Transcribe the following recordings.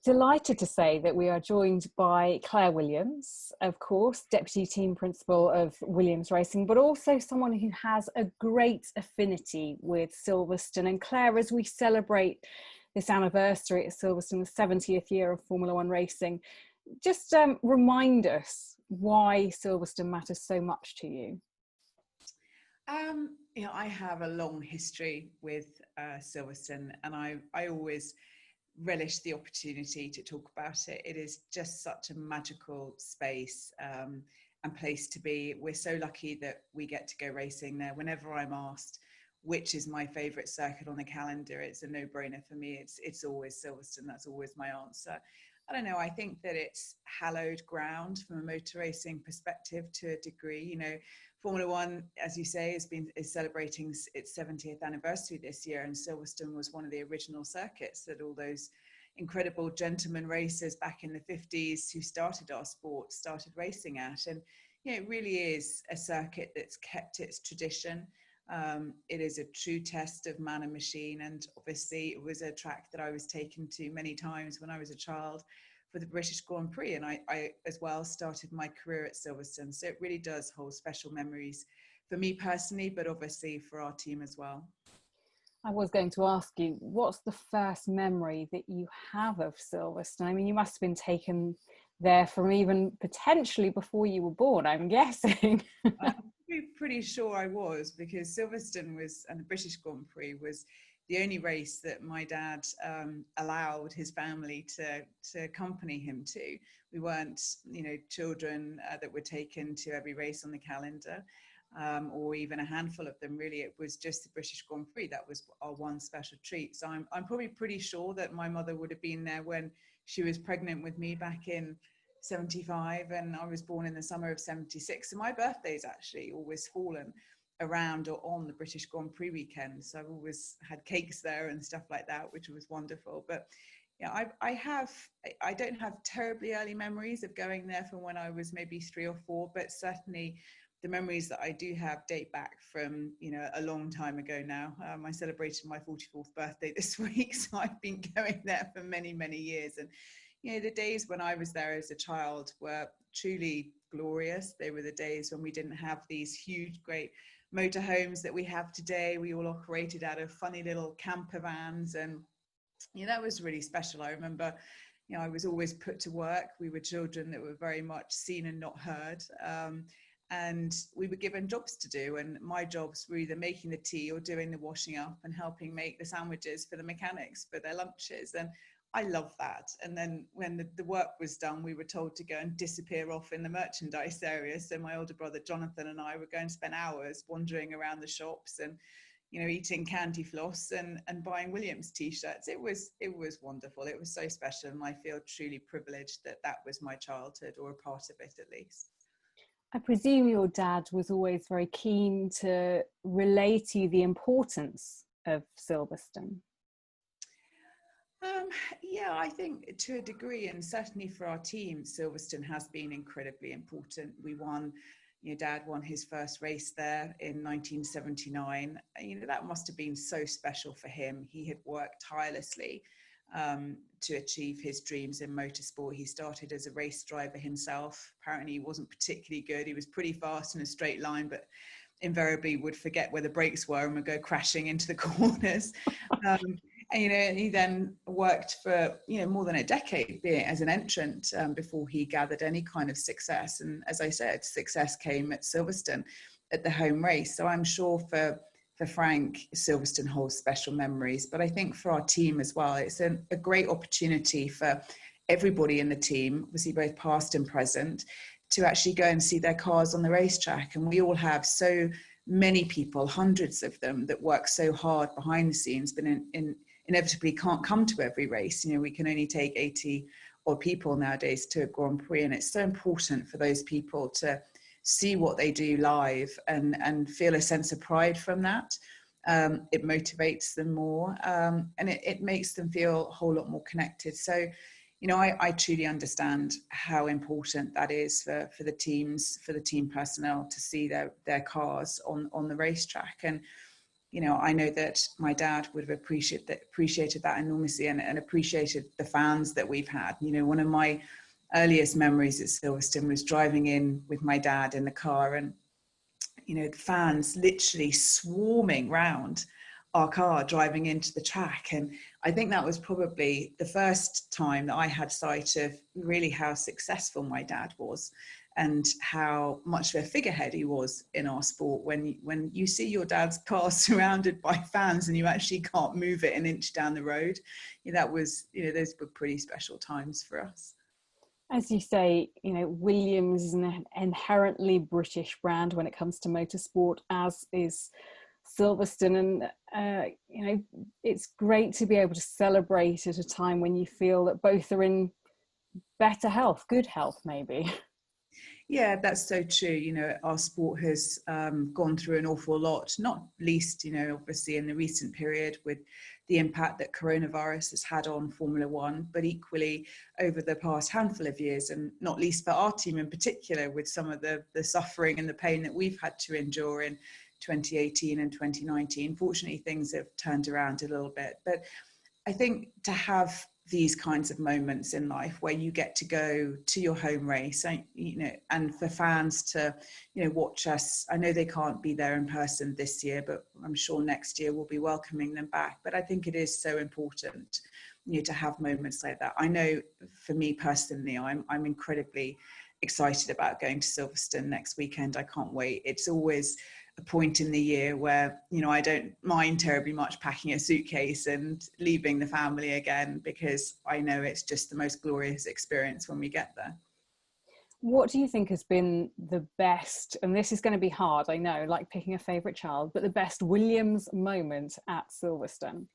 Delighted to say that we are joined by Claire Williams, of course, Deputy Team Principal of Williams Racing, but also someone who has a great affinity with Silverstone. And Claire, as we celebrate this anniversary at Silverstone, the 70th year of Formula One racing, just remind us why Silverstone matters so much to you. I have a long history with Silverstone, and I always relish the opportunity to talk about it. It is just such a magical space and place to be. We're so lucky that we get to go racing there. Whenever I'm asked which is my favourite circuit on the calendar, it's a no-brainer for me. It's always Silverstone. That's always my answer. I don't know, I think that it's hallowed ground from a motor racing perspective to a degree. Formula One, as you say, is celebrating its 70th anniversary this year, and Silverstone was one of the original circuits that all those incredible gentleman racers back in the 50s who started our sport started racing at. And it really is a circuit that's kept its tradition. It is a true test of man and machine, and obviously it was a track that I was taken to many times when I was a child for the British Grand Prix, and I as well started my career at Silverstone. So it really does hold special memories for me personally, but obviously for our team as well. I was going to ask you, what's the first memory that you have of Silverstone? I mean, you must have been taken there from even potentially before you were born, I'm guessing. I'm pretty sure I was, because Silverstone and the British Grand Prix was the only race that my dad allowed his family to accompany him to. We weren't, children that were taken to every race on the calendar, or even a handful of them. Really, it was just the British Grand Prix. That was our one special treat. So I'm probably pretty sure that my mother would have been there when she was pregnant with me back in 75, and I was born in the summer of 76. So my birthday's actually always fallen around or on the British Grand Prix weekend. So I've always had cakes there and stuff like that, which was wonderful. But I don't have terribly early memories of going there from when I was maybe 3 or 4, but certainly the memories that I do have date back from, a long time ago now. I celebrated my 44th birthday this week, so I've been going there for many, many years. And the days when I was there as a child were truly glorious. They were the days when we didn't have these huge, great motorhomes that we have today. We all operated out of funny little camper vans, and that was really special. I remember, I was always put to work. We were children that were very much seen and not heard, and we were given jobs to do, and my jobs were either making the tea or doing the washing up and helping make the sandwiches for the mechanics for their lunches. And I love that. And then when the work was done, we were told to go and disappear off in the merchandise area. So my older brother Jonathan and I were going to spend hours wandering around the shops and, eating candy floss and buying Williams t-shirts. It was wonderful. It was so special. And I feel truly privileged that was my childhood, or a part of it at least. I presume your dad was always very keen to relay to you the importance of Silverstone. I think to a degree, and certainly for our team, Silverstone has been incredibly important. We won, Dad won his first race there in 1979. That must have been so special for him. He had worked tirelessly to achieve his dreams in motorsport. He started as a race driver himself. Apparently he wasn't particularly good. He was pretty fast in a straight line, but invariably would forget where the brakes were and would go crashing into the corners. And he then worked for more than a decade as an entrant before he gathered any kind of success. And as I said, success came at Silverstone at the home race. So I'm sure for Frank, Silverstone holds special memories. But I think for our team as well, it's a great opportunity for everybody in the team, obviously both past and present, to actually go and see their cars on the racetrack. And we all have so many people, hundreds of them, that work so hard behind the scenes, but inevitably can't come to every race. We can only take 80 odd people nowadays to a Grand Prix, and it's so important for those people to see what they do live and feel a sense of pride from that. It motivates them more, and it makes them feel a whole lot more connected. So, I truly understand how important that is for the teams, for the team personnel to see their cars on the racetrack. And you know, I know that my dad would have appreciated that enormously, and appreciated the fans that we've had. You know, one of my earliest memories at Silverstone was driving in with my dad in the car, and, you know, the fans literally swarming round our car driving into the track. And I think that was probably the first time that I had sight of really how successful my dad was, and how much of a figurehead he was in our sport. When you see your dad's car surrounded by fans and you actually can't move it an inch down the road, that was, those were pretty special times for us. As you say, Williams is an inherently British brand when it comes to motorsport, as is Silverstone. And, it's great to be able to celebrate at a time when you feel that both are in better health, good health, maybe. Yeah, that's so true. Our sport has gone through an awful lot, not least, obviously in the recent period with the impact that coronavirus has had on Formula One, but equally over the past handful of years, and not least for our team in particular, with some of the suffering and the pain that we've had to endure in 2018 and 2019. Fortunately, things have turned around a little bit. But I think to have these kinds of moments in life where you get to go to your home race, and for fans to, watch us. I know they can't be there in person this year, but I'm sure next year we'll be welcoming them back. But I think it is so important, to have moments like that. I know for me personally, I'm incredibly excited about going to Silverstone next weekend. I can't wait. It's always a point in the year where, I don't mind terribly much packing a suitcase and leaving the family again, because I know it's just the most glorious experience when we get there. What do you think has been the best, and this is going to be hard, I know, like picking a favourite child, but the best Williams moment at Silverstone?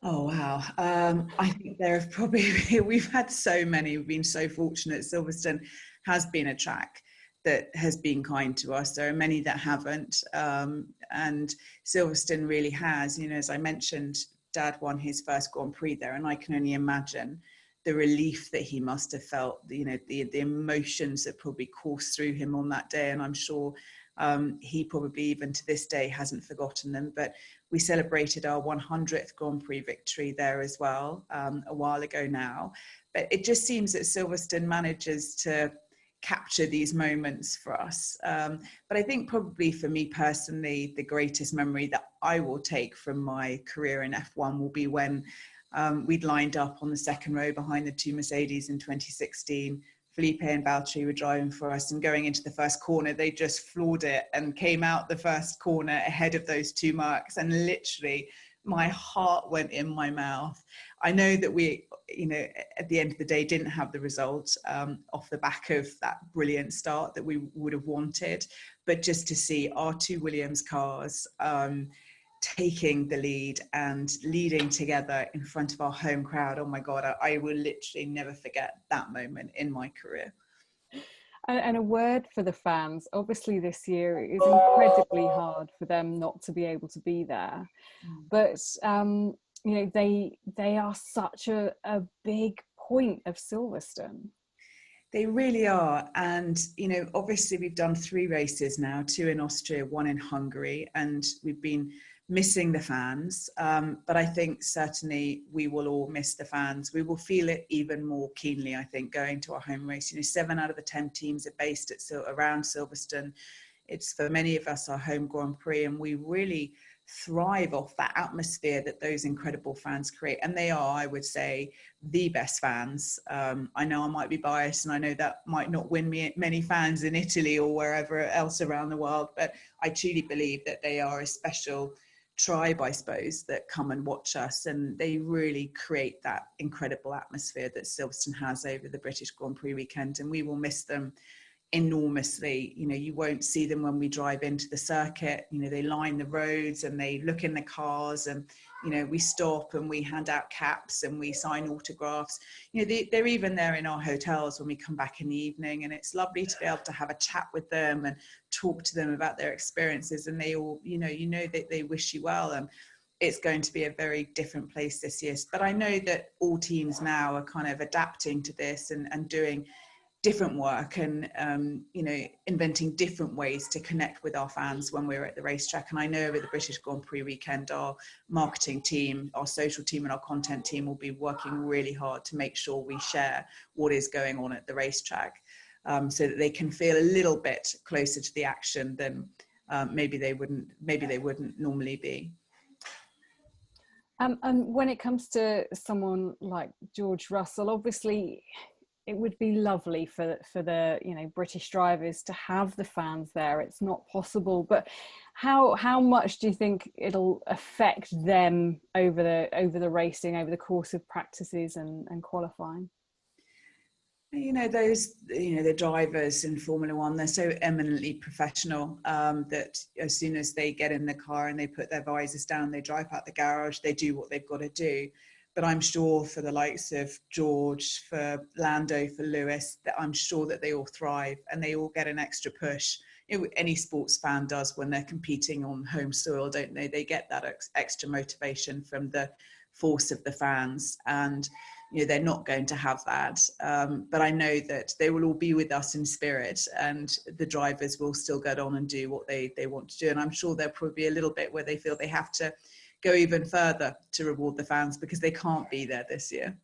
Oh, wow. I think there have probably, we've had so many, we've been so fortunate. Silverstone has been a track that has been kind to us. There are many that haven't. And Silverstone really has, as I mentioned, Dad won his first Grand Prix there, and I can only imagine the relief that he must have felt, the emotions that probably coursed through him on that day. And I'm sure he probably even to this day hasn't forgotten them. But we celebrated our 100th Grand Prix victory there as well, a while ago now. But it just seems that Silverstone manages to capture these moments for us. But I think probably for me personally, the greatest memory that I will take from my career in F1 will be when we'd lined up on the second row behind the two Mercedes in 2016. Felipe and Valtteri were driving for us, and going into the first corner, they just floored it and came out the first corner ahead of those two marks. And literally my heart went in my mouth. I know that we, at the end of the day, didn't have the result off the back of that brilliant start that we would have wanted. But just to see our two Williams cars taking the lead and leading together in front of our home crowd, oh my God, I will literally never forget that moment in my career. And a word for the fans. Obviously this year it is incredibly hard for them not to be able to be there, but they are such a big point of Silverstone. They really are. And obviously we've done 3 races now, 2 in Austria, 1 in Hungary, and we've been missing the fans, but I think certainly we will all miss the fans. We will feel it even more keenly, I think, going to our home race. 7 out of the 10 teams are based around Silverstone. It's, for many of us, our home Grand Prix, and we really thrive off that atmosphere that those incredible fans create. And they are, I would say, the best fans. I know I might be biased, and I know that might not win me many fans in Italy or wherever else around the world, but I truly believe that they are a special tribe, I suppose, that come and watch us, and they really create that incredible atmosphere that Silverstone has over the British Grand Prix weekend, and we will miss them enormously. You won't see them when we drive into the circuit. They line the roads and they look in the cars, and we stop and we hand out caps and we sign autographs. They're even there in our hotels when we come back in the evening, and it's lovely to be able to have a chat with them and talk to them about their experiences, and they all that they wish you well. And it's going to be a very different place this year, but I know that all teams now are kind of adapting to this and doing different work and inventing different ways to connect with our fans when we're at the racetrack. And I know over the British Grand Prix weekend, our marketing team, our social team and our content team will be working really hard to make sure we share what is going on at the racetrack, so that they can feel a little bit closer to the action than maybe they wouldn't normally be. And when it comes to someone like George Russell, obviously it would be lovely for the British drivers to have the fans there. It's not possible, but how much do you think it'll affect them over the racing, over the course of practices and qualifying? The drivers in Formula One, they're so eminently professional that as soon as they get in the car and they put their visors down, they drive out the garage, they do what they've got to do. But I'm sure for the likes of George, for Lando, for Lewis, that I'm sure that they all thrive and they all get an extra push. Any sports fan does when they're competing on home soil, don't they? They get that extra motivation from the force of the fans, and they're not going to have that. But I know that they will all be with us in spirit, and the drivers will still get on and do what they want to do. And I'm sure there'll probably be a little bit where they feel they have to go even further to reward the fans because they can't be there this year.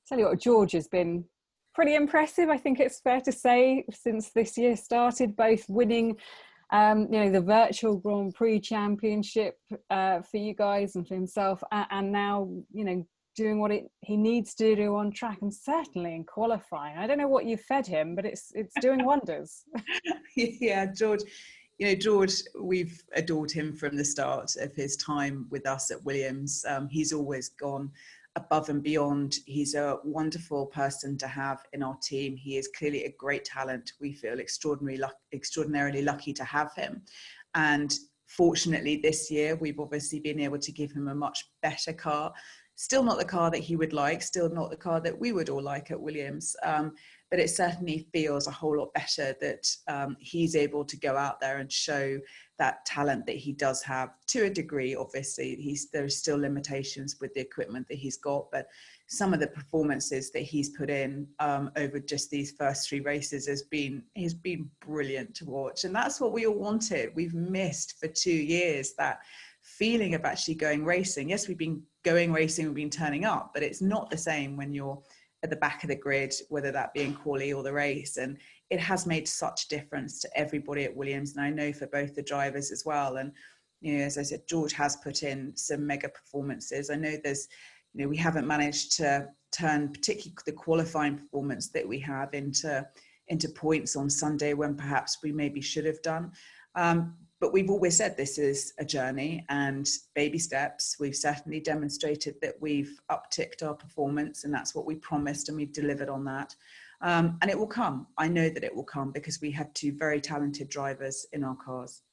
Tell you what, George has been pretty impressive, I think it's fair to say, since this year started, both winning the virtual Grand Prix championship for you guys and for himself, and now doing what he needs to do on track, and certainly in qualifying. I don't know what you've fed him, but it's doing wonders. Yeah, George. George, we've adored him from the start of his time with us at Williams. He's always gone above and beyond. He's a wonderful person to have in our team. He is clearly a great talent. We feel extraordinarily lucky to have him. And fortunately this year, we've obviously been able to give him a much better car. Still not the car that he would like, still not the car that we would all like at Williams. But it certainly feels a whole lot better that he's able to go out there and show that talent that he does have to a degree. Obviously, there's still limitations with the equipment that he's got, but some of the performances that he's put in over just these first 3 races has been brilliant to watch. And that's what we all wanted. We've missed for 2 years that feeling of actually going racing. Yes, we've been going racing, we've been turning up, but it's not the same when you're at the back of the grid, whether that be in quali or the race. And it has made such a difference to everybody at Williams, and I know for both the drivers as well. And as I said, George has put in some mega performances. I know we haven't managed to turn particularly the qualifying performance that we have into points on Sunday when perhaps we maybe should have done. But we've always said this is a journey and baby steps. We've certainly demonstrated that we've upticked our performance, and that's what we promised, and we've delivered on that. And it will come. I know that it will come because we have 2 very talented drivers in our cars.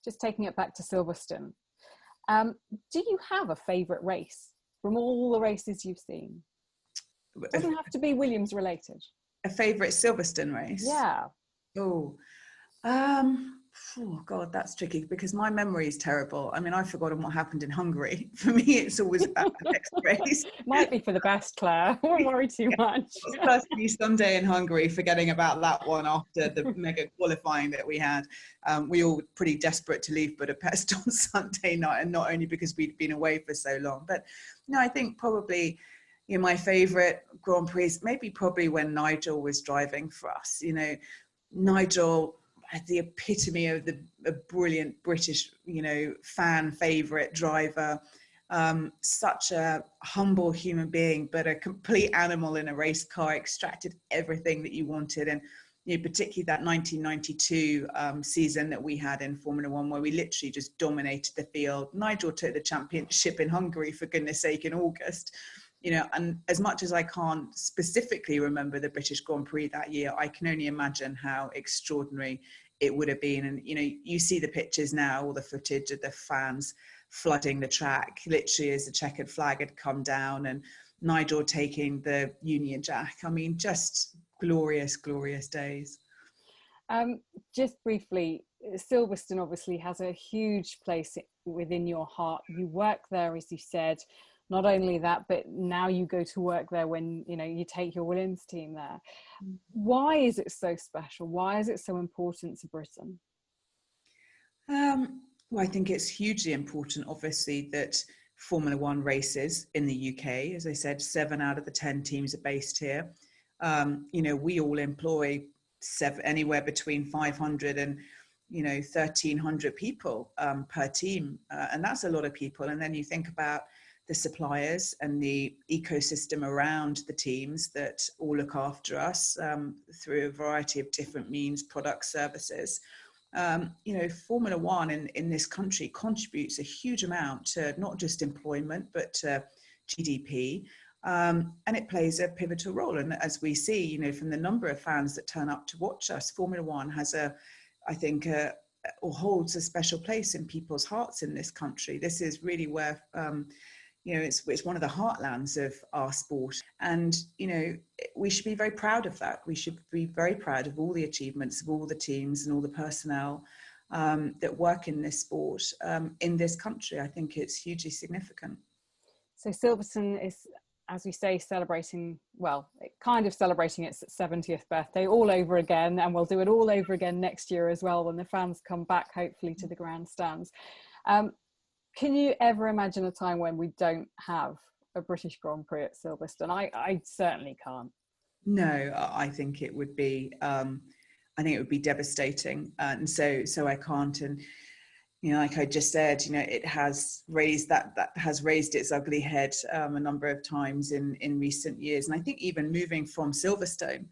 Just taking it back to Silverstone, do you have a favourite race from all the races you've seen? It doesn't have to be Williams related. A favourite Silverstone race? Yeah. Oh God, that's tricky because my memory is terrible. I mean, I've forgotten what happened in Hungary. For me, it's always about the next race. Might be for the best, Claire. I won't worry too much. Personally, Sunday in Hungary, forgetting about that one after the mega qualifying that we had. We all were pretty desperate to leave Budapest on Sunday night, and not only because we'd been away for so long, but I think probably my favourite Grand Prix, probably when Nigel was driving for us. Nigel, the epitome of a brilliant British, fan favourite driver, such a humble human being, but a complete animal in a race car, extracted everything that you wanted. And, particularly that 1992 season that we had in Formula One, where we literally just dominated the field. Nigel took the championship in Hungary, for goodness sake, in August. And as much as I can't specifically remember the British Grand Prix that year, I can only imagine how extraordinary it would have been. And, you see the pictures now, all the footage of the fans flooding the track, literally as the checkered flag had come down, and Nigel taking the Union Jack. I mean, just glorious, glorious days. Just briefly, Silverstone obviously has a huge place within your heart. You work there, as you said. Not only that, but now you go to work there when, you know, you take your Williams team there. Why is it so special? Why is it so important to Britain? Well, I think it's hugely important, obviously, that Formula One races in the UK, as I said, 7 out of the 10 teams are based here. You know, we all employ anywhere between 500 and, you know, 1,300 people per team. And that's a lot of people. And then you think about the suppliers and the ecosystem around the teams that all look after us through a variety of different means, products, services. You know, Formula One in this country contributes a huge amount to not just employment, but to GDP. And it plays a pivotal role. And as we see, you know, from the number of fans that turn up to watch us, Formula One has or holds a special place in people's hearts in this country. This is really where, you know, it's one of the heartlands of our sport. And, you know, we should be very proud of that. We should be very proud of all the achievements of all the teams and all the personnel that work in this sport in this country. I think it's hugely significant. So Silverstone is, as we say, celebrating its 70th birthday all over again, and we'll do it all over again next year as well when the fans come back, hopefully, to the grandstands. Can you ever imagine a time when we don't have a British Grand Prix at Silverstone? I certainly can't. No, I think it would be devastating, and so I can't. And you know, like I just said, you know, it has raised its ugly head a number of times in recent years. And I think even moving from Silverstone,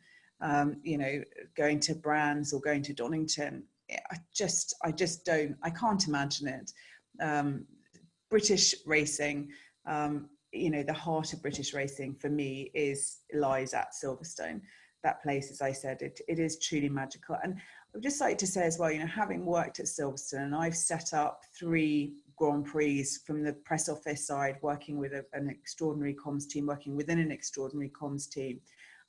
you know, going to Brands or going to Donington, I can't imagine it. British racing, you know, the heart of British racing for me lies at Silverstone. That place, as I said, it is truly magical. And I would just like to say as well, you know, having worked at Silverstone, and I've set up 3 Grand Prix from the press office side, working with an extraordinary comms team, working within an extraordinary comms team.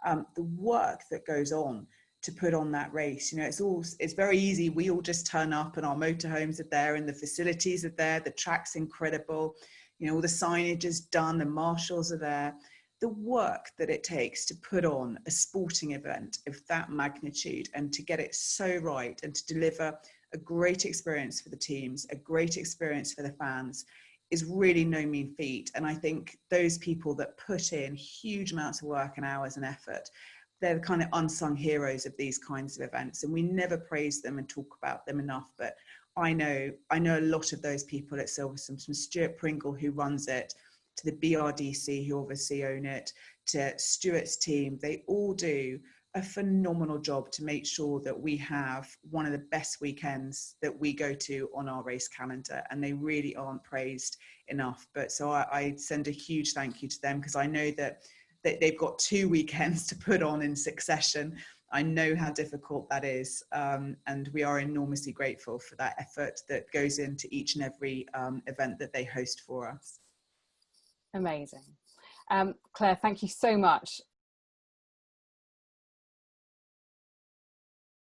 The work that goes on to put on that race, you know, it's very easy. We all just turn up and our motorhomes are there and the facilities are there. The track's incredible. You know, all the signage is done, the marshals are there. The work that it takes to put on a sporting event of that magnitude and to get it so right and to deliver a great experience for the teams, a great experience for the fans is really no mean feat. And I think those people that put in huge amounts of work and hours and effort, they're the kind of unsung heroes of these kinds of events. And we never praise them and talk about them enough. But I know a lot of those people at Silverstone, from Stuart Pringle, who runs it, to the BRDC, who obviously own it, to Stuart's team. They all do a phenomenal job to make sure that we have one of the best weekends that we go to on our race calendar, and they really aren't praised enough. But so I send a huge thank you to them, because I know that they've got 2 weekends to put on in succession. I know how difficult that is, and we are enormously grateful for that effort that goes into each and every event that they host for us. Amazing. Claire, thank you so much